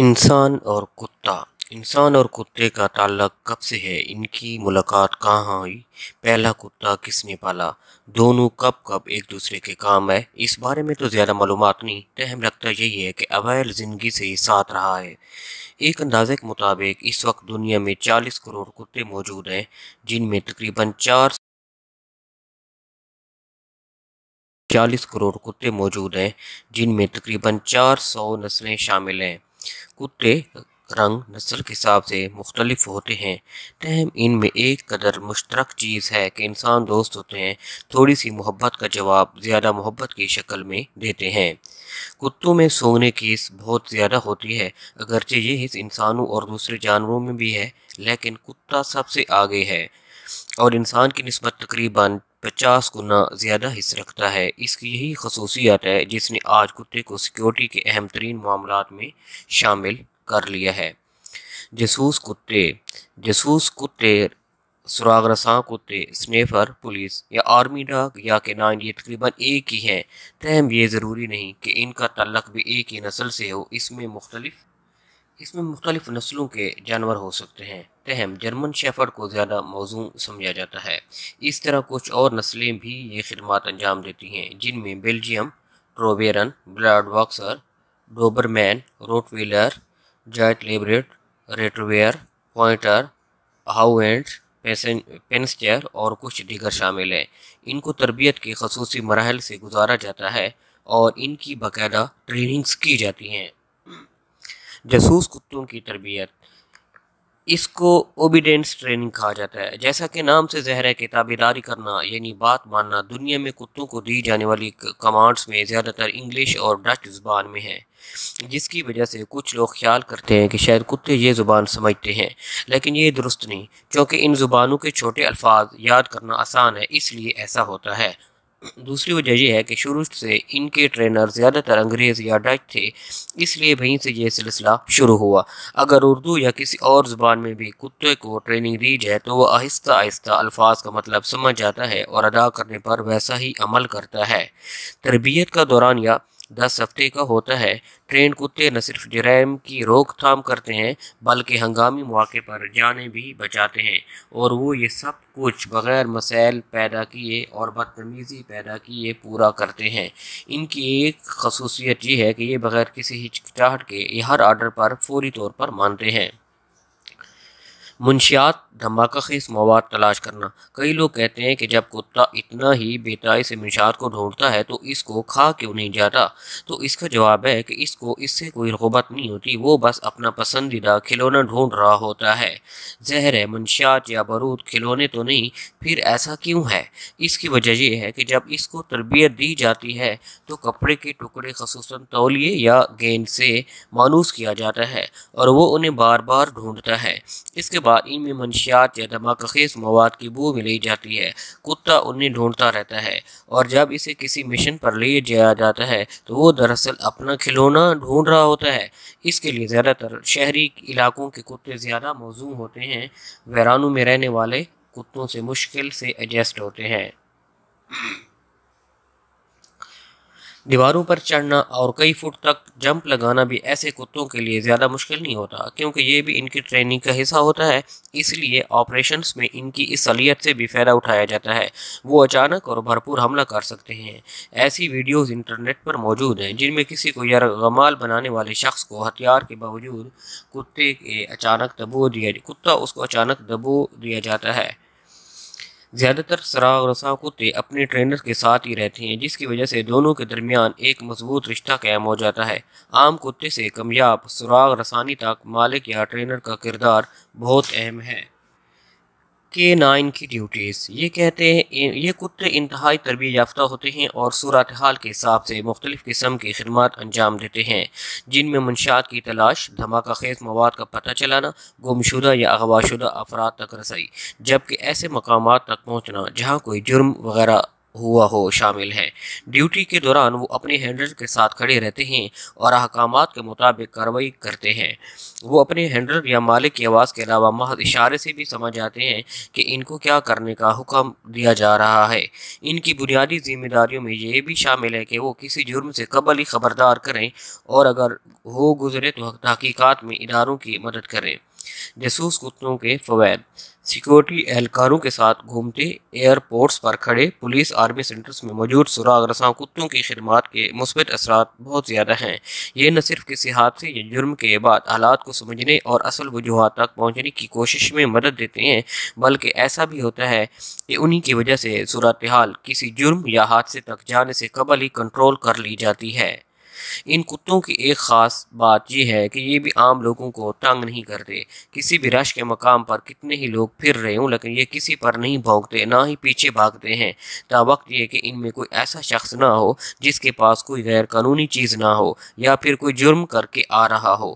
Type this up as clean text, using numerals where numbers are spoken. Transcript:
انسان اور کتا انسان اور کتے کا تعلق کب سے ہے؟ ان کی ملاقات کہاں ہوئی؟ پہلا کتا کس نے پالا؟ دونوں کب کب ایک دوسرے کے کام آئے؟ اس بارے میں تو زیادہ معلومات نہیں، تاہم لگتا یہی ہے کہ اوائل زندگی سے ہی ساتھ رہا ہے۔ ایک اندازے کے مطابق اس وقت دنیا میں 40 کروڑ کتے موجود ہیں، جن میں تقریباً 400 نسلیں شامل ہیں۔ کتے رنگ نسل کے حساب سے مختلف ہوتے ہیں، تاہم ان میں ایک قدر مشترک چیز ہے کہ انسان دوست ہوتے ہیں، تھوڑی سی محبت کا جواب زیادہ محبت کی شکل میں دیتے ہیں۔ کتوں میں سونگنے کی حس بہت زیادہ ہوتی ہے، اگرچہ یہ حس انسانوں اور دوسرے جانوروں میں بھی ہے، لیکن کتا سب سے آگے ہے اور انسان کی نسبت تقریباً 50 گنا زیادہ حص رکھتا ہے۔ اس کی یہی خصوصیت ہے جس نے آج کتے کو سیکیورٹی کے اہم ترین معاملات میں شامل کر لیا ہے۔ جاسوس کتے، سراغ رساں کتے، سنیفر، پولیس یا آرمی ڈاگ یا کینائن یہ تقریباً ایک ہی ہیں، تاہم یہ ضروری نہیں کہ ان کا تعلق بھی ایک ہی نسل سے ہو۔ اس میں مختلف نسلوں کے جانور ہو سکتے ہیں، تاہم جرمن شیفرڈ کو زیادہ موزوں سمجھا جاتا ہے۔ اس طرح کچھ اور نسلیں بھی یہ خدمات انجام دیتی ہیں، جن میں بیلجیم ٹرویرن، بلاڈ boxer, Doberman, Rottweiler, giant Labrador retriever, pointer, hound, پینسٹر اور کچھ دیگر شامل ہیں۔ ان کو تربیت کے خصوصی مراحل سے گزارا جاتا ہے اور ان کی باقاعدہ ٹریننگز کی جاتی ہیں۔ جاسوس کتوں کی تربیت، اس کو اوبیڈینس ٹریننگ کہا جاتا ہے۔ جیسا کہ نام سے ظاہر ہے کہ تابعداری کرنا یعنی بات ماننا، دنیا میں کتوں کو دی جانے والی کمانڈز میں زیادہ تر انگلش اور ڈچ زبان میں ہیں، جس کی وجہ سے کچھ لوگ خیال کرتے ہیں کہ شاید کتے یہ زبان سمجھتے ہیں، لیکن یہ درست نہیں، چونکہ ان زبانوں کے چھوٹے الفاظ یاد کرنا آسان ہے، اس لیے ایسا ہوتا ہے۔ دوسری وجہ یہ ہے کہ شروع سے ان کے ٹرینر زیادہ تر انگریز یا ڈچ تھے، اس لیے وہیں سے یہ سلسلہ شروع ہوا۔ اگر اردو یا کسی اور زبان میں بھی کتے کو ٹریننگ دی جائے تو وہ آہستہ آہستہ الفاظ کا مطلب سمجھ جاتا ہے اور ادا کرنے پر ویسا ہی عمل کرتا ہے۔ تربیت کا دورانیہ 10 ہفتے کا ہوتا ہے۔ ٹرینڈ کتے نہ صرف جرائم کی روک تھام کرتے ہیں بلکہ ہنگامی مواقع پر جانیں بھی بچاتے ہیں، اور وہ یہ سب کچھ بغیر مسائل پیدا کیے اور بدتمیزی پیدا کیے پورا کرتے ہیں۔ ان کی ایک خصوصیت یہ ہے کہ یہ بغیر کسی ہچکچاہٹ کے یہ ہر آرڈر پر فوری طور پر مانتے ہیں۔ منشیات، دھماکہ خیز مواد تلاش کرنا۔ کئی لوگ کہتے ہیں کہ جب کتا اتنا ہی بےتائی سے منشیات کو ڈھونڈتا ہے تو اس کو کھا کیوں نہیں جاتا؟ تو اس کا جواب ہے کہ اس کو اس سے کوئی رغبت نہیں ہوتی، وہ بس اپنا پسندیدہ کھلونا ڈھونڈ رہا ہوتا ہے۔ ظاہر ہے منشیات یا بارود کھلونے تو نہیں، پھر ایسا کیوں ہے؟ اس کی وجہ یہ ہے کہ جب اس کو تربیت دی جاتی ہے تو کپڑے کے ٹکڑے خصوصاً تولیے یا گیند سے مانوس کیا جاتا ہے اور وہ انہیں بار بار ڈھونڈتا ہے۔ اس کے بعد ان میں منشیات یا دھماکہ خیز مواد کی بو ملی جاتی ہے، کتا انہیں ڈھونڈتا رہتا ہے، اور جب اسے کسی مشن پر لے جایا جاتا ہے تو وہ دراصل اپنا کھلونا ڈھونڈ رہا ہوتا ہے۔ اس کے لیے زیادہ تر شہری علاقوں کے کتے زیادہ موزوں ہوتے ہیں، ویرانوں میں رہنے والے کتوں سے مشکل سے ایڈجسٹ ہوتے ہیں۔ دیواروں پر چڑھنا اور کئی فٹ تک جمپ لگانا بھی ایسے کتوں کے لیے زیادہ مشکل نہیں ہوتا، کیونکہ یہ بھی ان کی ٹریننگ کا حصہ ہوتا ہے، اس لیے آپریشنز میں ان کی اس صلاحیت سے بھی فائدہ اٹھایا جاتا ہے۔ وہ اچانک اور بھرپور حملہ کر سکتے ہیں۔ ایسی ویڈیوز انٹرنیٹ پر موجود ہیں جن میں کسی کو یرغمال بنانے والے شخص کو ہتھیار کے باوجود کتا اس کو اچانک دبو دیا جاتا ہے۔ زیادہ تر سراغ رساں کتے اپنے ٹرینر کے ساتھ ہی رہتے ہیں، جس کی وجہ سے دونوں کے درمیان ایک مضبوط رشتہ قائم ہو جاتا ہے۔ عام کتے سے کامیاب سراغ رسانی تک مالک یا ٹرینر کا کردار بہت اہم ہے۔ کینائن کی ڈیوٹیز، یہ کتے انتہائی تربیت یافتہ ہوتے ہیں اور صورتحال کے حساب سے مختلف قسم کی خدمات انجام دیتے ہیں، جن میں منشیات کی تلاش، دھماکہ خیز مواد کا پتہ چلانا، گم شدہ یا اغوا شدہ افراد تک رسائی، جبکہ ایسے مقامات تک پہنچنا جہاں کوئی جرم وغیرہ ہوا ہو شامل ہے۔ ڈیوٹی کے دوران وہ اپنے ہینڈلر کے ساتھ کھڑے رہتے ہیں اور احکامات کے مطابق کارروائی کرتے ہیں۔ وہ اپنے ہینڈلر یا مالک کی آواز کے علاوہ محض اشارے سے بھی سمجھ جاتے ہیں کہ ان کو کیا کرنے کا حکم دیا جا رہا ہے۔ ان کی بنیادی ذمہ داریوں میں یہ بھی شامل ہے کہ وہ کسی جرم سے قبل ہی خبردار کریں اور اگر ہو گزرے تو تحقیقات میں اداروں کی مدد کریں۔ جاسوس کتوں کے فوائد: سیکیورٹی اہلکاروں کے ساتھ گھومتے، ایئرپورٹس پر کھڑے، پولیس آرمی سینٹرز میں موجود سراغ رساں کتوں کی خدمات کے مثبت اثرات بہت زیادہ ہیں۔ یہ نہ صرف کسی حادثے یا جرم کے بعد حالات کو سمجھنے اور اصل وجوہات تک پہنچنے کی کوشش میں مدد دیتے ہیں، بلکہ ایسا بھی ہوتا ہے کہ انہی کی وجہ سے صورتحال کسی جرم یا حادثے تک جانے سے قبل ہی کنٹرول کر لی جاتی ہے۔ ان کتوں کی ایک خاص بات یہ ہے کہ یہ بھی عام لوگوں کو تنگ نہیں کرتے۔ کسی بھی رش کے مقام پر کتنے ہی لوگ پھر رہے ہوں لیکن یہ کسی پر نہیں بھونکتے، نہ ہی پیچھے بھاگتے ہیں، تا وقت یہ کہ ان میں کوئی ایسا شخص نہ ہو جس کے پاس کوئی غیر قانونی چیز نہ ہو یا پھر کوئی جرم کر کے آ رہا ہو۔